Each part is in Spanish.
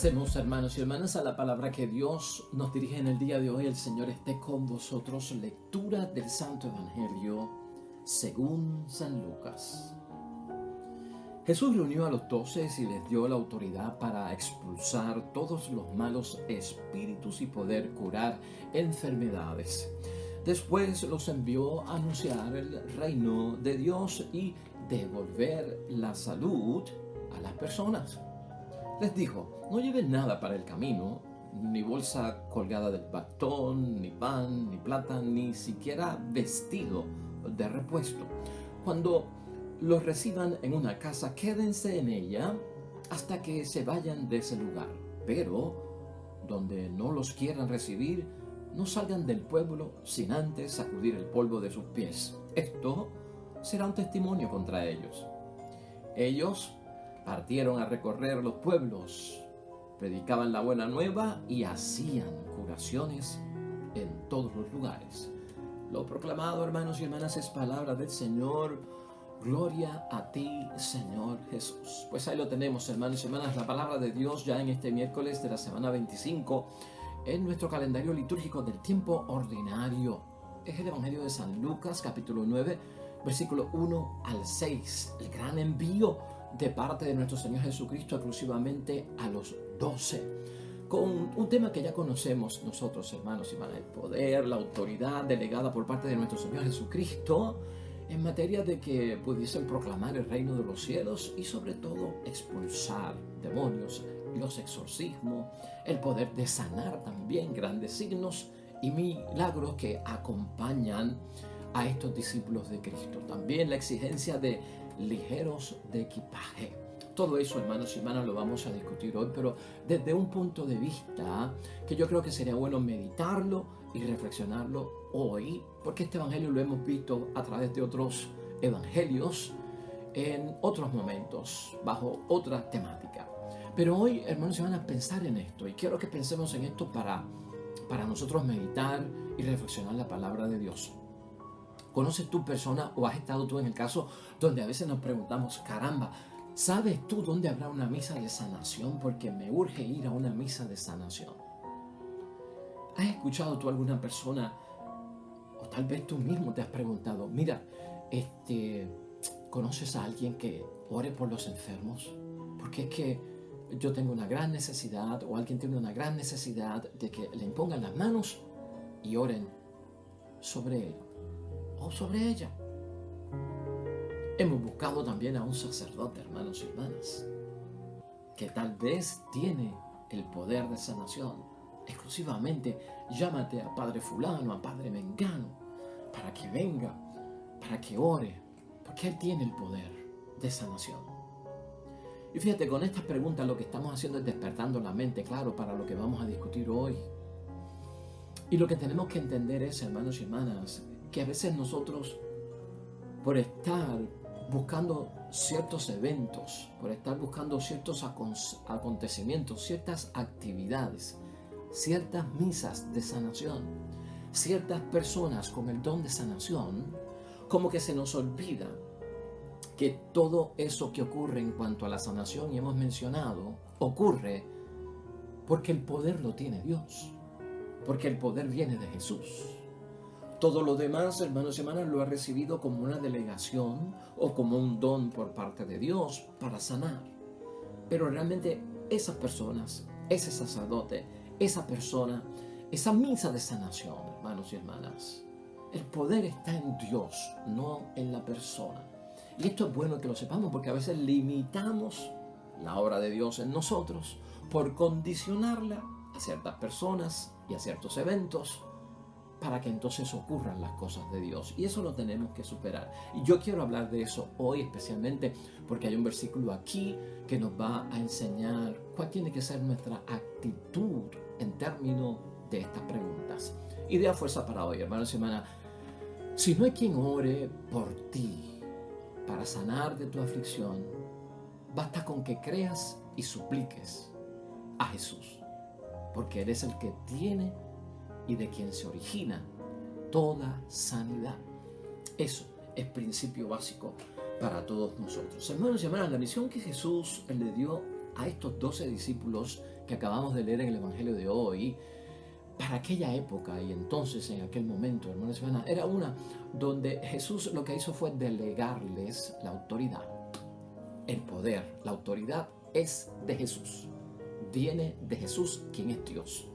Avancemos, hermanos y hermanas, a la palabra que Dios nos dirige en el día de hoy. El Señor esté con vosotros. Lectura del Santo Evangelio según San Lucas. Jesús reunió a los 12 y les dio la autoridad para expulsar todos los malos espíritus y poder curar enfermedades. Después los envió a anunciar el reino de Dios y devolver la salud a las personas. Les dijo: no lleven nada para el camino, ni bolsa colgada del bastón, ni pan, ni plata, ni siquiera vestido de repuesto. Cuando los reciban en una casa, quédense en ella hasta que se vayan de ese lugar. Pero donde no los quieran recibir, no salgan del pueblo sin antes sacudir el polvo de sus pies. Esto será un testimonio contra ellos. Ellos partieron a recorrer los pueblos, predicaban la buena nueva y hacían curaciones en todos los lugares. Lo proclamado, hermanos y hermanas, es palabra del Señor. Gloria a ti, Señor Jesús. Pues ahí lo tenemos, hermanos y hermanas, la palabra de Dios ya en este miércoles de la semana 25 en nuestro calendario litúrgico del tiempo ordinario. Es el Evangelio de San Lucas, capítulo 9, versículo 1 al 6. El gran envío de parte de nuestro Señor Jesucristo exclusivamente a los 12, con un tema que ya conocemos nosotros, hermanos y hermanas: el poder, la autoridad delegada por parte de nuestro Señor Jesucristo en materia de que pudiesen proclamar el reino de los cielos y sobre todo expulsar demonios, los exorcismos, el poder de sanar también, grandes signos y milagros que acompañan a estos discípulos de Cristo. También la exigencia de ligeros de equipaje. Todo eso, hermanos y hermanas, lo vamos a discutir hoy, pero desde un punto de vista que yo creo que sería bueno meditarlo y reflexionarlo hoy, porque este evangelio lo hemos visto a través de otros evangelios en otros momentos, bajo otra temática. Pero hoy, hermanos y hermanas, pensar en esto, y quiero que pensemos en esto para nosotros meditar y reflexionar la palabra de Dios. ¿Conoces tu persona o has estado tú en el caso donde a veces nos preguntamos: caramba, ¿sabes tú dónde habrá una misa de sanación? Porque me urge ir a una misa de sanación. ¿Has escuchado tú a alguna persona, o tal vez tú mismo te has preguntado: mira, ¿conoces a alguien que ore por los enfermos? Porque es que yo tengo una gran necesidad, o alguien tiene una gran necesidad de que le impongan las manos y oren sobre él o sobre ella. Hemos buscado también a un sacerdote, hermanos y hermanas, que tal vez tiene el poder de sanación. Exclusivamente llámate a Padre fulano, a Padre mengano, para que venga, para que ore, porque Él tiene el poder de sanación. Y fíjate, con estas preguntas lo que estamos haciendo es despertando la mente, claro, para lo que vamos a discutir hoy. Y lo que tenemos que entender es, hermanos y hermanas, que a veces nosotros, por estar buscando ciertos eventos, por estar buscando ciertos acontecimientos, ciertas actividades, ciertas misas de sanación, ciertas personas con el don de sanación, como que se nos olvida que todo eso que ocurre en cuanto a la sanación, y hemos mencionado, ocurre porque el poder lo tiene Dios, porque el poder viene de Jesús. Todo lo demás, hermanos y hermanas, lo ha recibido como una delegación o como un don por parte de Dios para sanar. Pero realmente esas personas, ese sacerdote, esa persona, esa misa de sanación, hermanos y hermanas, el poder está en Dios, no en la persona. Y esto es bueno que lo sepamos, porque a veces limitamos la obra de Dios en nosotros por condicionarla a ciertas personas y a ciertos eventos, para que entonces ocurran las cosas de Dios. Y eso lo tenemos que superar. Y yo quiero hablar de eso hoy especialmente porque hay un versículo aquí que nos va a enseñar cuál tiene que ser nuestra actitud en términos de estas preguntas. Idea fuerza para hoy, hermanos y hermanas. Si no hay quien ore por ti para sanar de tu aflicción, basta con que creas y supliques a Jesús, porque Él es el que tiene y de quien se origina toda sanidad. Eso es principio básico para todos nosotros. Hermanos y hermanas, la misión que Jesús le dio a estos 12 discípulos que acabamos de leer en el Evangelio de hoy, para aquella época y entonces en aquel momento, hermanos y hermanas, era una donde Jesús lo que hizo fue delegarles la autoridad, el poder. La autoridad es de Jesús, viene de Jesús, quien es Dios,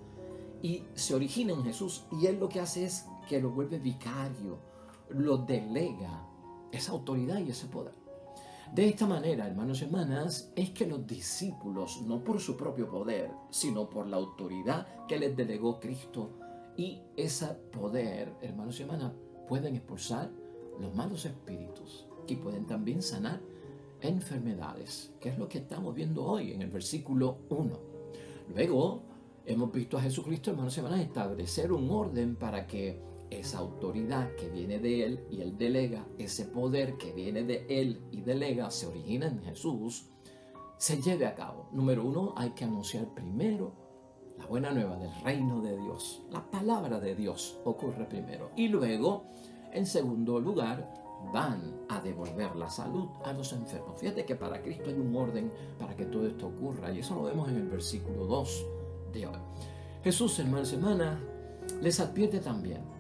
y se origina en Jesús, y Él lo que hace es que lo vuelve vicario, lo delega esa autoridad y ese poder. De esta manera, hermanos y hermanas, es que los discípulos, no por su propio poder, sino por la autoridad que les delegó Cristo, y ese poder, hermanos y hermanas, pueden expulsar los malos espíritus y pueden también sanar enfermedades, que es lo que estamos viendo hoy en el versículo 1. Luego, hemos visto a Jesucristo, hermanos y hermanas, establecer un orden para que esa autoridad que viene de Él y Él delega, ese poder que viene de Él y delega, se origina en Jesús, se lleve a cabo. Número 1, hay que anunciar primero la buena nueva del reino de Dios. La palabra de Dios ocurre primero. Y luego, en segundo lugar, van a devolver la salud a los enfermos. Fíjate que para Cristo hay un orden para que todo esto ocurra. Y eso lo vemos en el versículo 2 de hoy. Jesús, hermanos y hermanas, les advierte también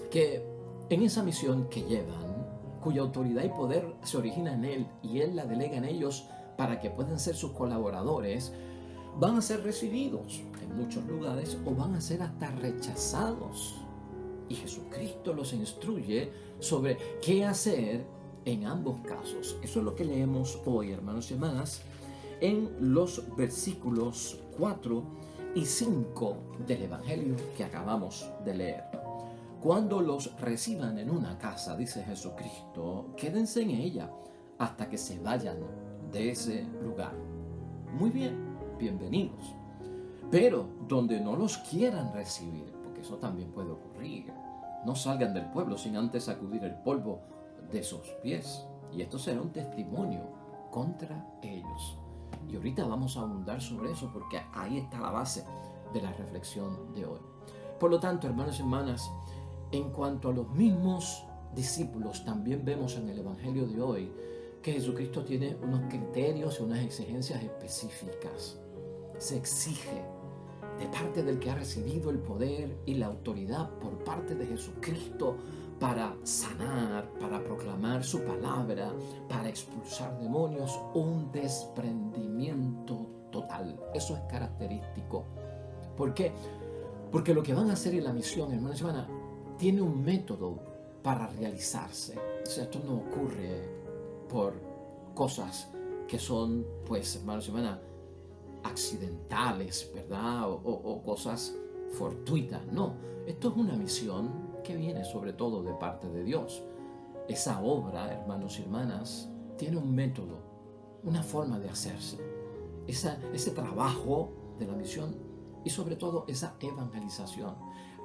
que en esa misión que llevan, cuya autoridad y poder se origina en Él y Él la delega en ellos para que puedan ser sus colaboradores, van a ser recibidos en muchos lugares o van a ser hasta rechazados. Y Jesucristo los instruye sobre qué hacer en ambos casos. Eso es lo que leemos hoy, hermanos y hermanas, en los versículos 4 y 5 del Evangelio que acabamos de leer. Cuando los reciban en una casa, dice Jesucristo, quédense en ella hasta que se vayan de ese lugar. Muy bien, bienvenidos. Pero donde no los quieran recibir, porque eso también puede ocurrir, no salgan del pueblo sin antes sacudir el polvo de sus pies. Y esto será un testimonio contra ellos. Y ahorita vamos a abundar sobre eso porque ahí está la base de la reflexión de hoy. Por lo tanto, hermanos y hermanas, en cuanto a los mismos discípulos, también vemos en el Evangelio de hoy que Jesucristo tiene unos criterios y unas exigencias específicas. Se exige de parte del que ha recibido el poder y la autoridad por parte de Jesucristo para sanar, para proclamar su palabra, para expulsar demonios, un desprendimiento total. Eso es característico. ¿Por qué? Porque lo que van a hacer en la misión, hermanos y hermanas, tiene un método para realizarse. O sea, esto no ocurre por cosas que son, pues, hermanos y hermanas, accidentales, ¿verdad? O cosas fortuitas. No, esto es una misión que viene sobre todo de parte de Dios. Esa obra, hermanos y hermanas, tiene un método, una forma de hacerse. Ese trabajo de la misión y sobre todo esa evangelización.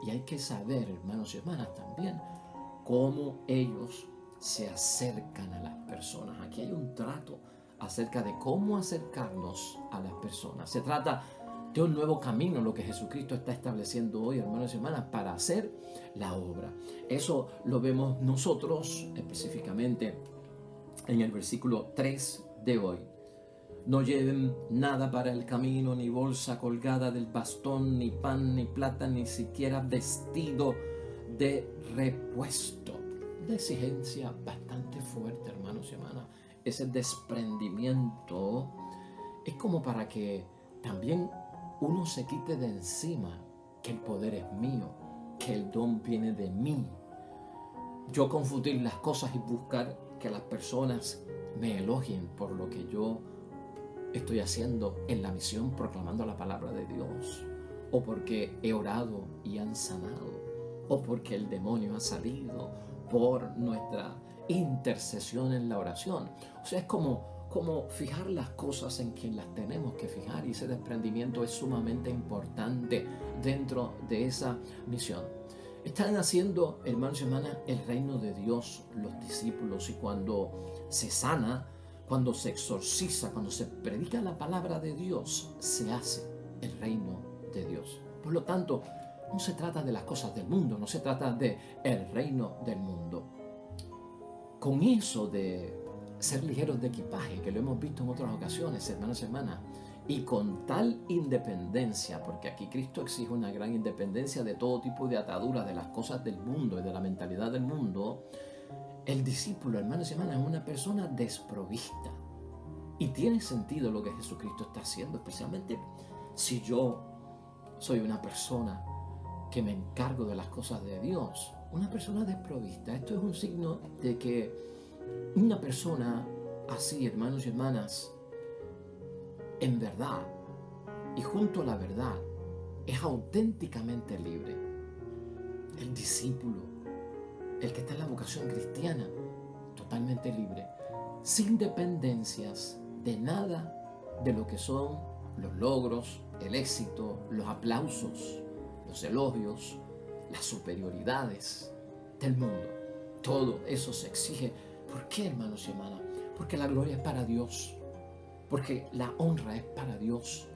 Y hay que saber, hermanos y hermanas, también cómo ellos se acercan a las personas. Aquí hay un trato acerca de cómo acercarnos a las personas. Se trata de un nuevo camino, lo que Jesucristo está estableciendo hoy, hermanos y hermanas, para hacer la obra. Eso lo vemos nosotros específicamente en el versículo 3 de hoy. No lleven nada para el camino, ni bolsa colgada del bastón, ni pan, ni plata, ni siquiera vestido de repuesto. Una exigencia bastante fuerte, hermanos y hermanas. Ese desprendimiento es como para que también uno se quite de encima que el poder es mío, que el don viene de mí. Yo confundir las cosas y buscar que las personas me elogien por lo que yo estoy haciendo en la misión proclamando la palabra de Dios, o porque he orado y han sanado, o porque el demonio ha salido por nuestra intercesión en la oración. O sea, es como fijar las cosas en quien las tenemos que fijar, y ese desprendimiento es sumamente importante dentro de esa misión. Están haciendo, hermanos y hermanas, el reino de Dios los discípulos, y cuando se sana, cuando se exorciza, cuando se predica la palabra de Dios, se hace el reino de Dios. Por lo tanto, no se trata de las cosas del mundo, no se trata de el reino del mundo. Con eso de ser ligeros de equipaje, que lo hemos visto en otras ocasiones, hermanos y hermanas, y con tal independencia, porque aquí Cristo exige una gran independencia de todo tipo de ataduras, de las cosas del mundo y de la mentalidad del mundo. El discípulo, hermanos y hermanas, es una persona desprovista. Y tiene sentido lo que Jesucristo está haciendo, especialmente si yo soy una persona que me encargo de las cosas de Dios. Una persona desprovista. Esto es un signo de que una persona así, hermanos y hermanas, en verdad y junto a la verdad, es auténticamente libre. El discípulo, el que está en la vocación cristiana, totalmente libre, sin dependencias de nada de lo que son los logros, el éxito, los aplausos, los elogios, las superioridades del mundo. Todo eso se exige. ¿Por qué, hermanos y hermanas? Porque la gloria es para Dios, porque la honra es para Dios,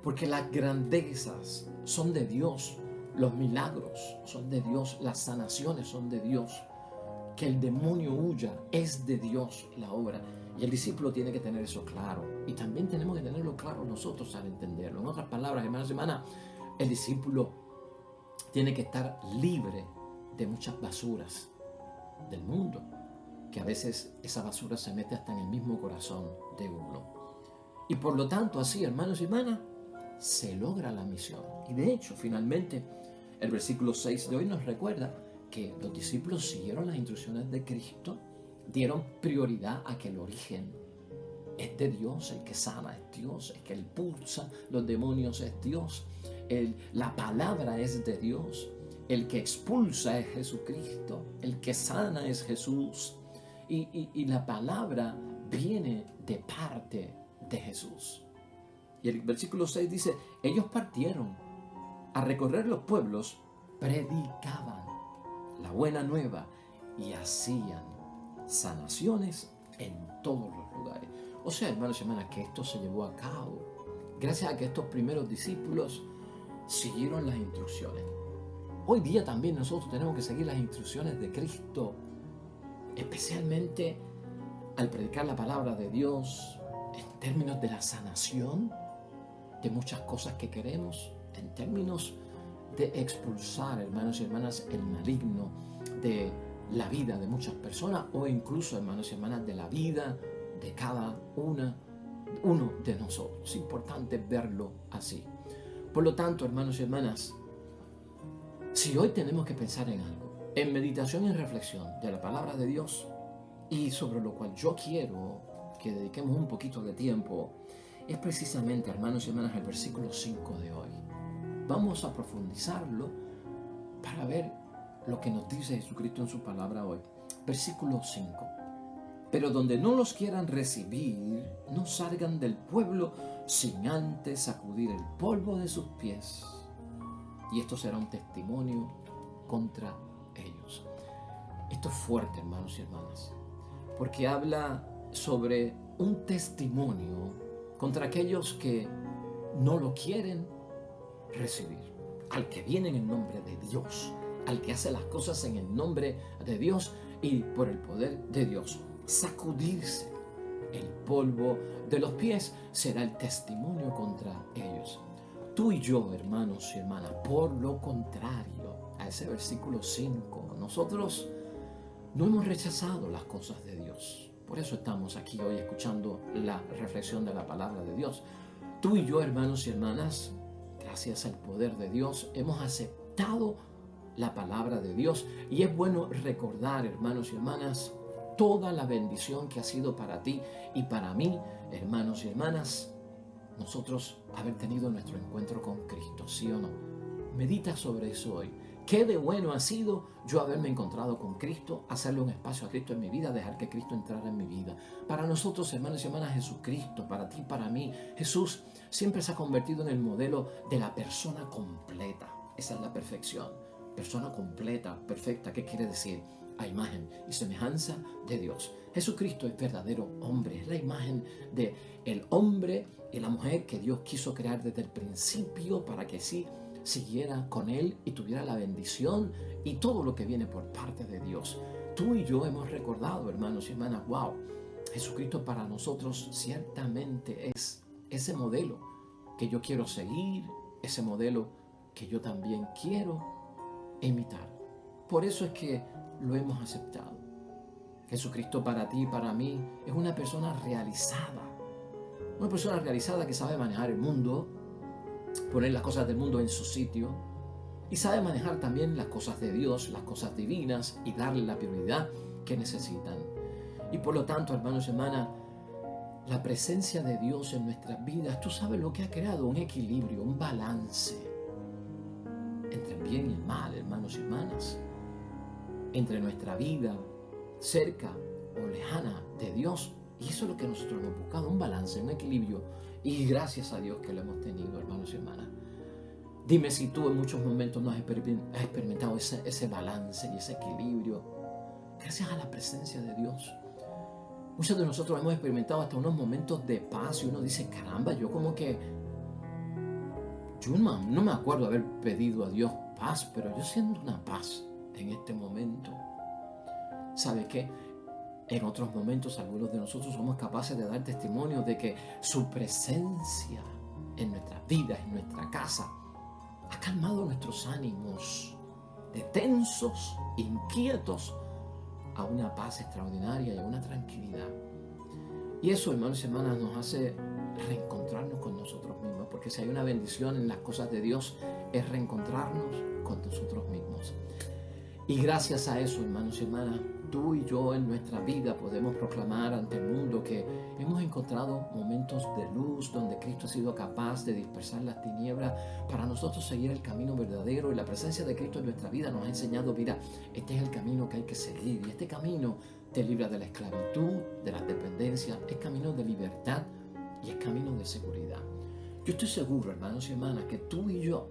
porque las grandezas son de Dios, los milagros son de Dios, las sanaciones son de Dios, que el demonio huya es de Dios la obra. Y el discípulo tiene que tener eso claro, y también tenemos que tenerlo claro nosotros al entenderlo. En otras palabras, hermanos y hermanas, el discípulo tiene que estar libre de muchas basuras del mundo, que a veces esa basura se mete hasta en el mismo corazón de uno. Y por lo tanto, así, hermanos y hermanas, se logra la misión. Y de hecho, finalmente, el versículo 6 de hoy nos recuerda que los discípulos siguieron las instrucciones de Cristo, dieron prioridad a que el origen es de Dios, el que sana es Dios, el que expulsa los demonios es Dios, la palabra es de Dios, el que expulsa es Jesucristo, el que sana es Jesús, y la palabra viene de parte de Jesús. Y el versículo 6 dice, ellos partieron a recorrer los pueblos, predicaban la buena nueva y hacían sanaciones en todos los lugares. O sea, hermanos y hermanas, que esto se llevó a cabo gracias a que estos primeros discípulos siguieron las instrucciones. Hoy día también nosotros tenemos que seguir las instrucciones de Cristo, especialmente al predicar la palabra de Dios en términos de la sanación de muchas cosas que queremos, en términos de expulsar, hermanos y hermanas, el maligno de la vida de muchas personas, o incluso, hermanos y hermanas, de la vida de cada uno de nosotros. Es importante verlo así. Por lo tanto, hermanos y hermanas, si hoy tenemos que pensar en algo, en meditación y en reflexión de la palabra de Dios, y sobre lo cual yo quiero que dediquemos un poquito de tiempo, es precisamente, hermanos y hermanas, el versículo 5 de hoy. Vamos a profundizarlo para ver lo que nos dice Jesucristo en su palabra hoy. Versículo 5. Pero donde no los quieran recibir, no salgan del pueblo sin antes sacudir el polvo de sus pies. Y esto será un testimonio contra ellos. Esto es fuerte, hermanos y hermanas, porque habla sobre un testimonio contra aquellos que no lo quieren recibir. Al que viene en el nombre de Dios, al que hace las cosas en el nombre de Dios y por el poder de Dios. Sacudirse el polvo de los pies será el testimonio contra ellos. Tú y yo, hermanos y hermanas, por lo contrario a ese versículo 5, nosotros no hemos rechazado las cosas de Dios. Por eso estamos aquí hoy escuchando la reflexión de la palabra de Dios. Tú y yo, hermanos y hermanas, gracias al poder de Dios, hemos aceptado la palabra de Dios. Y es bueno recordar, hermanos y hermanas, toda la bendición que ha sido para ti y para mí, hermanos y hermanas, nosotros haber tenido nuestro encuentro con Cristo, ¿sí o no? Medita sobre eso hoy. Qué de bueno ha sido yo haberme encontrado con Cristo, hacerle un espacio a Cristo en mi vida, dejar que Cristo entrara en mi vida. Para nosotros, hermanos y hermanas, Jesucristo, para ti, para mí, Jesús siempre se ha convertido en el modelo de la persona completa. Esa es la perfección. Persona completa, perfecta. ¿Qué quiere decir? A imagen y semejanza de Dios. Jesucristo es verdadero hombre, es la imagen de el hombre y la mujer que Dios quiso crear desde el principio para que sí siguiera con él y tuviera la bendición y todo lo que viene por parte de Dios. Tú y yo hemos recordado, hermanos y hermanas, wow, Jesucristo para nosotros ciertamente es ese modelo que yo quiero seguir, ese modelo que yo también quiero imitar. Por eso es que lo hemos aceptado. Jesucristo para ti y para mí es una persona realizada que sabe manejar el mundo, poner las cosas del mundo en su sitio y sabe manejar también las cosas de Dios, las cosas divinas y darle la prioridad que necesitan. Y por lo tanto, hermanos y hermanas, la presencia de Dios en nuestras vidas, tú sabes lo que ha creado, un equilibrio, un balance entre el bien y el mal, hermanos y hermanas, entre nuestra vida cerca o lejana de Dios. Y eso es lo que nosotros hemos buscado, un balance, un equilibrio. Y gracias a Dios que lo hemos tenido, hermanos y hermanas. Dime si tú en muchos momentos no has experimentado ese balance y ese equilibrio. Gracias a la presencia de Dios. Muchos de nosotros hemos experimentado hasta unos momentos de paz y uno dice, caramba, yo no me acuerdo haber pedido a Dios paz, pero yo siento una paz en este momento. ¿Sabe qué? En otros momentos algunos de nosotros somos capaces de dar testimonio de que su presencia en nuestras vidas, en nuestra casa, ha calmado nuestros ánimos de tensos, inquietos, a una paz extraordinaria y a una tranquilidad. Y eso, hermanos y hermanas, nos hace reencontrarnos con nosotros mismos, porque si hay una bendición en las cosas de Dios, es reencontrarnos con nosotros mismos. Y gracias a eso, hermanos y hermanas, tú y yo en nuestra vida podemos proclamar ante el mundo que hemos encontrado momentos de luz donde Cristo ha sido capaz de dispersar las tinieblas para nosotros seguir el camino verdadero, y la presencia de Cristo en nuestra vida nos ha enseñado, mira, este es el camino que hay que seguir, y este camino te libra de la esclavitud, de la dependencia, es camino de libertad y es camino de seguridad. Yo estoy seguro, hermanos y hermanas, que tú y yo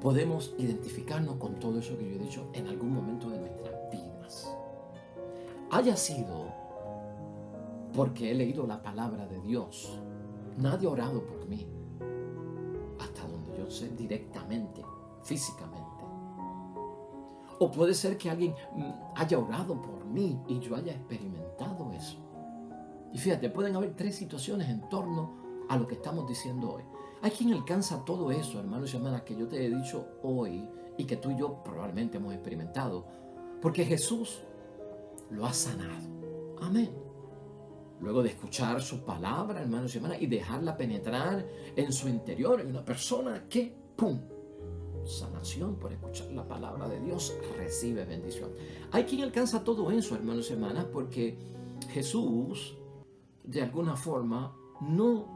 podemos identificarnos con todo eso que yo he dicho en algún momento de nuestras vidas. Haya sido porque he leído la palabra de Dios. Nadie ha orado por mí, hasta donde yo sé, directamente, físicamente. O puede ser que alguien haya orado por mí y yo haya experimentado eso. Y fíjate, pueden haber tres situaciones en torno a lo que estamos diciendo hoy. Hay quien alcanza todo eso, hermanos y hermanas, que yo te he dicho hoy y que tú y yo probablemente hemos experimentado, porque Jesús lo ha sanado. Amén. Luego de escuchar su palabra, hermanos y hermanas, y dejarla penetrar en su interior, en una persona que, ¡pum!, sanación por escuchar la palabra de Dios, recibe bendición. Hay quien alcanza todo eso, hermanos y hermanas, porque Jesús, de alguna forma, no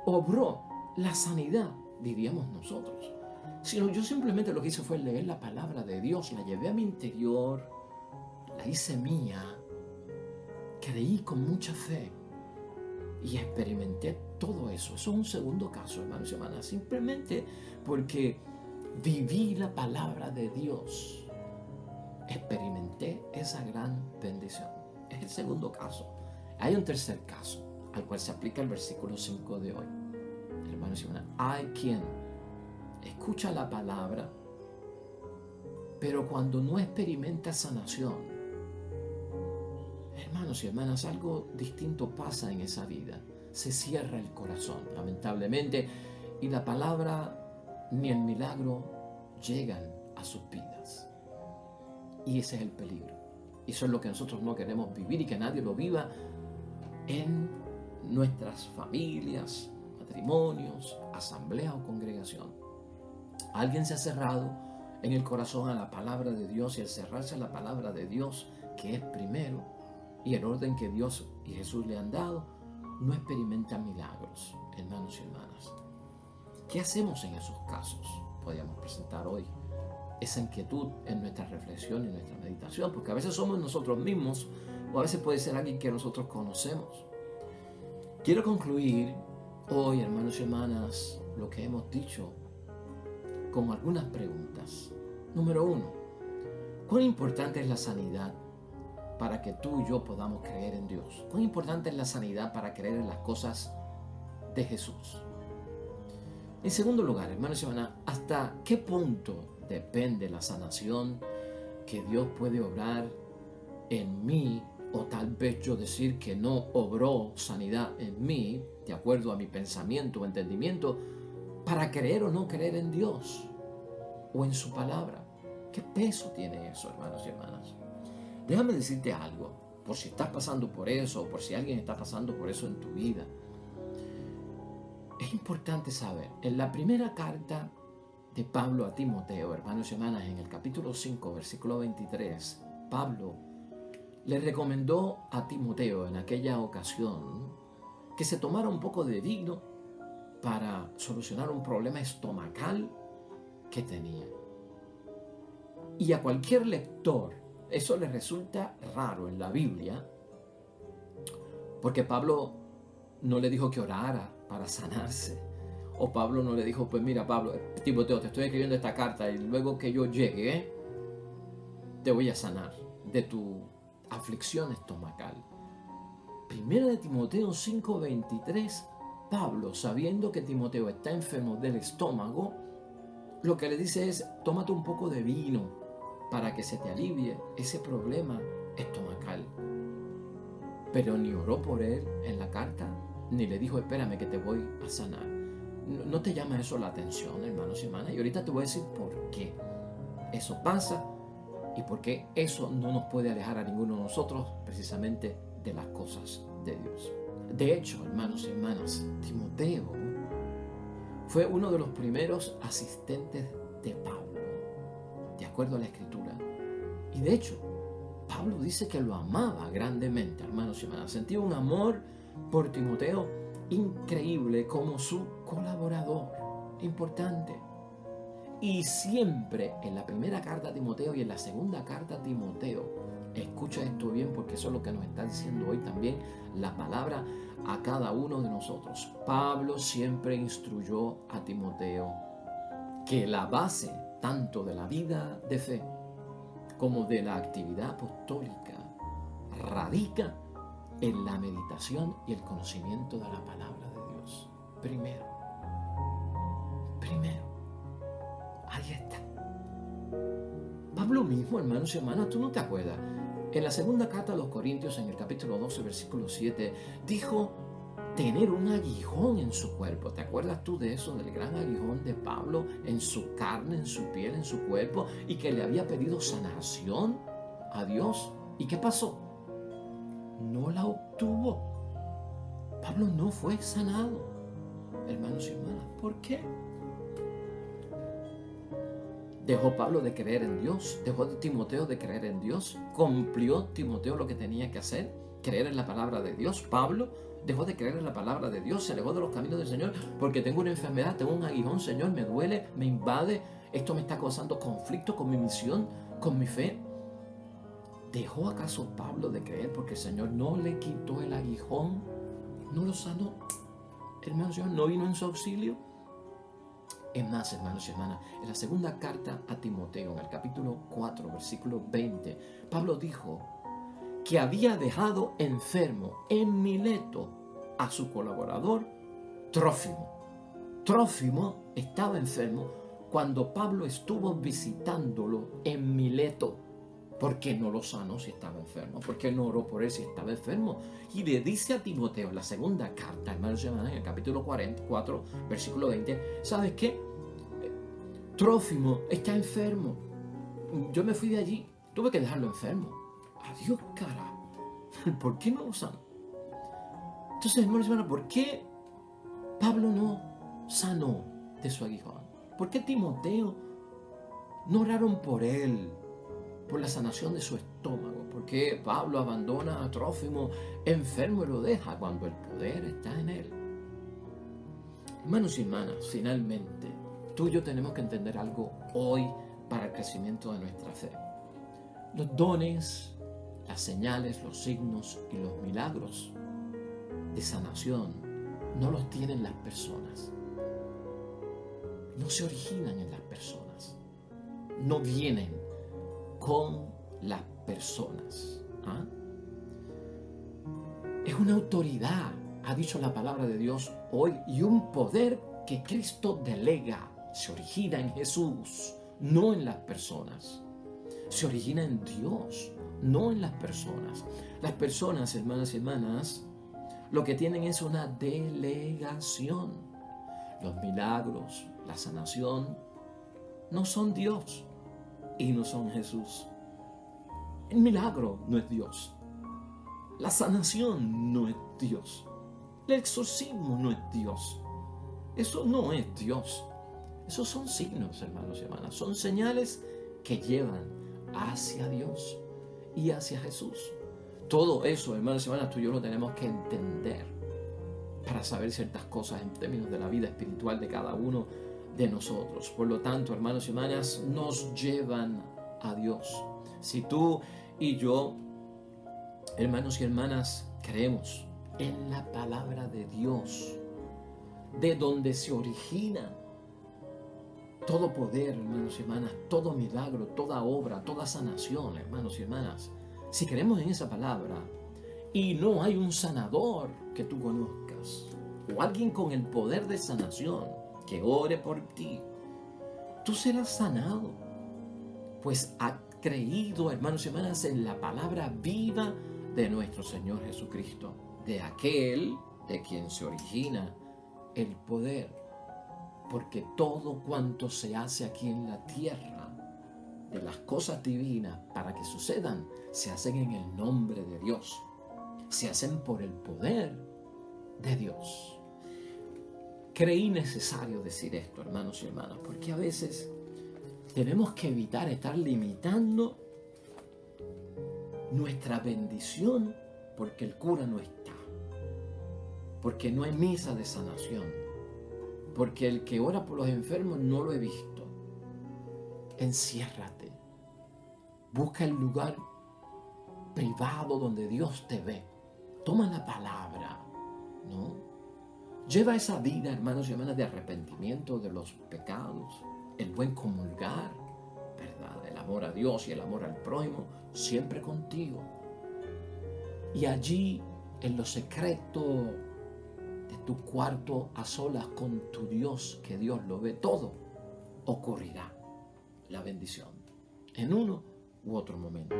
obró la sanidad, diríamos nosotros, sino yo simplemente lo que hice fue leer la palabra de Dios, la llevé a mi interior, la hice mía, creí con mucha fe y experimenté todo eso. Eso es un segundo caso, hermanos y hermanas, simplemente porque viví la palabra de Dios, experimenté esa gran bendición. Es el segundo caso. Hay un tercer caso al cual se aplica el versículo 5 de hoy. Hermanos y hermanas, hay quien escucha la palabra, pero cuando no experimenta sanación, hermanos y hermanas, algo distinto pasa en esa vida. Se cierra el corazón, lamentablemente, y la palabra ni el milagro llegan a sus vidas. Y ese es el peligro. Y eso es lo que nosotros no queremos vivir, y que nadie lo viva en nuestras familias, matrimonios, asamblea o congregación. Alguien se ha cerrado en el corazón a la palabra de Dios, y al cerrarse a la palabra de Dios, que es primero, y el orden que Dios y Jesús le han dado, no experimenta milagros, hermanos y hermanas. ¿Qué hacemos en esos casos? Podríamos presentar hoy esa inquietud en nuestra reflexión y nuestra meditación, porque a veces somos nosotros mismos, o a veces puede ser alguien que nosotros conocemos. Quiero concluir hoy, hermanos y hermanas, lo que hemos dicho con algunas preguntas. Número 1, ¿cuán importante es la sanidad para que tú y yo podamos creer en Dios? ¿Cuán importante es la sanidad para creer en las cosas de Jesús? En segundo lugar, hermanos y hermanas, ¿hasta qué punto depende la sanación que Dios puede obrar en mí, o tal vez yo decir que no obró sanidad en mí, de acuerdo a mi pensamiento o entendimiento, para creer o no creer en Dios o en su palabra. ¿Qué peso tiene eso, hermanos y hermanas? Déjame decirte algo, por si estás pasando por eso o por si alguien está pasando por eso en tu vida. Es importante saber, en la primera carta de Pablo a Timoteo, hermanos y hermanas, en el capítulo 5, versículo 23, Pablo le recomendó a Timoteo en aquella ocasión que se tomara un poco de vino para solucionar un problema estomacal que tenía. Y a cualquier lector eso le resulta raro en la Biblia, porque Pablo no le dijo que orara para sanarse. O Pablo no le dijo, pues mira Pablo, Timoteo, te estoy escribiendo esta carta y luego que yo llegue, te voy a sanar de tu aflicción estomacal. Primera de Timoteo 5:23, Pablo, sabiendo que Timoteo está enfermo del estómago, lo que le dice es, tómate un poco de vino para que se te alivie ese problema estomacal. Pero ni oró por él en la carta, ni le dijo, espérame que te voy a sanar. ¿No te llama eso la atención, hermanos y hermanas? Y ahorita te voy a decir por qué eso pasa y por qué eso no nos puede alejar a ninguno de nosotros precisamente de las cosas de Dios. De hecho, hermanos y hermanas, Timoteo fue uno de los primeros asistentes de Pablo, de acuerdo a la Escritura. Y de hecho, Pablo dice que lo amaba grandemente, hermanos y hermanas. Sentía un amor por Timoteo increíble como su colaborador importante. Y siempre en la primera carta a Timoteo y en la segunda carta a Timoteo, escucha esto bien porque eso es lo que nos está diciendo hoy también la palabra a cada uno de nosotros. Pablo siempre instruyó a Timoteo que la base tanto de la vida de fe como de la actividad apostólica radica en la meditación y el conocimiento de la palabra de Dios. Primero, ahí está. Pablo mismo, hermanos y hermanas, ¿tú no te acuerdas? En la segunda carta a los Corintios, en el capítulo 12, versículo 7, dijo tener un aguijón en su cuerpo. ¿Te acuerdas tú de eso, del gran aguijón de Pablo en su carne, en su piel, en su cuerpo, y que le había pedido sanación a Dios? ¿Y qué pasó? No la obtuvo. Pablo no fue sanado, hermanos y hermanas. ¿Por qué? ¿Dejó Pablo de creer en Dios? ¿Dejó Timoteo de creer en Dios? ¿Cumplió Timoteo lo que tenía que hacer? ¿Creer en la palabra de Dios? ¿Pablo dejó de creer en la palabra de Dios? ¿Se alejó de los caminos del Señor? Porque tengo una enfermedad, tengo un aguijón, Señor, me duele, me invade. Esto me está causando conflicto con mi misión, con mi fe. ¿Dejó acaso Pablo de creer porque el Señor no le quitó el aguijón? ¿No lo sanó? Hermanos, ¿no vino en su auxilio? Es más, hermanos y hermanas, en la segunda carta a Timoteo, en el capítulo 4, versículo 20, Pablo dijo que había dejado enfermo en Mileto a su colaborador Trófimo. Trófimo estaba enfermo cuando Pablo estuvo visitándolo en Mileto. ¿Por qué no lo sanó si estaba enfermo? ¿Por qué no oró por él si estaba enfermo? Y le dice a Timoteo en la segunda carta, hermanos y hermanas, en el capítulo 44, versículo 20, ¿sabes qué? Trófimo está enfermo. Yo me fui de allí, tuve que dejarlo enfermo. Adiós, cara. ¿Por qué no lo sanó? Entonces, hermanos y hermanas, ¿por qué Pablo no sanó de su aguijón? ¿Por qué Timoteo no oraron por él? Por la sanación de su estómago. Porque Pablo abandona a Trófimo enfermo y lo deja cuando el poder está en él. Hermanos y hermanas, finalmente, tú y yo tenemos que entender algo hoy para el crecimiento de nuestra fe. Los dones, las señales, los signos y los milagros de sanación no los tienen las personas. No se originan en las personas. No vienen con las personas. Es una autoridad, ha dicho la palabra de Dios hoy, y un poder que Cristo delega. Se origina en Jesús, no en las personas. Se origina en Dios. no en las personas. Las personas, hermanas y hermanas, lo que tienen es una delegación. Los milagros, la sanación, no son Dios y no son Jesús. El milagro no es Dios. La sanación no es Dios. El exorcismo no es Dios. Eso no es Dios. Esos son signos, hermanos y hermanas. Son señales que llevan hacia Dios y hacia Jesús. Todo eso, hermanos y hermanas, tú y yo lo tenemos que entender para saber ciertas cosas en términos de la vida espiritual de cada uno de nosotros. Por lo tanto, hermanos y hermanas, nos llevan a Dios. Si tú y yo, hermanos y hermanas, creemos en la palabra de Dios, de donde se origina todo poder, hermanos y hermanas, todo milagro, toda obra, toda sanación, hermanos y hermanas. Si creemos en esa palabra y no hay un sanador que tú conozcas o alguien con el poder de sanación que ore por ti, tú serás sanado, pues has creído, hermanos y hermanas, en la palabra viva de nuestro Señor Jesucristo, de aquel de quien se origina el poder, porque todo cuanto se hace aquí en la tierra, de las cosas divinas para que sucedan, se hacen en el nombre de Dios, se hacen por el poder de Dios. Creí necesario decir esto, hermanos y hermanas, porque a veces tenemos que evitar estar limitando nuestra bendición porque el cura no está, porque no hay misa de sanación, porque el que ora por los enfermos no lo he visto. Enciérrate, busca el lugar privado donde Dios te ve, toma la palabra, ¿no? Lleva esa vida, hermanos y hermanas, de arrepentimiento de los pecados, el buen comulgar, ¿verdad? El amor a Dios y el amor al prójimo, siempre contigo. Y allí, en lo secreto de tu cuarto, a solas con tu Dios, que Dios lo ve todo, ocurrirá la bendición en uno u otro momento.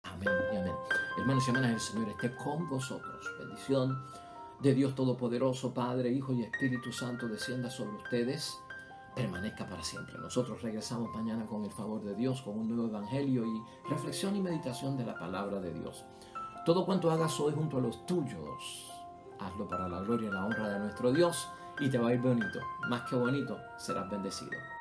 Amén y amén. Hermanos y hermanas, el Señor esté con vosotros. Bendición de Dios Todopoderoso, Padre, Hijo y Espíritu Santo, descienda sobre ustedes, permanezca para siempre. Nosotros regresamos mañana con el favor de Dios, con un nuevo evangelio y reflexión y meditación de la palabra de Dios. Todo cuanto hagas hoy junto a los tuyos, hazlo para la gloria y la honra de nuestro Dios y te va a ir bonito. Más que bonito, serás bendecido.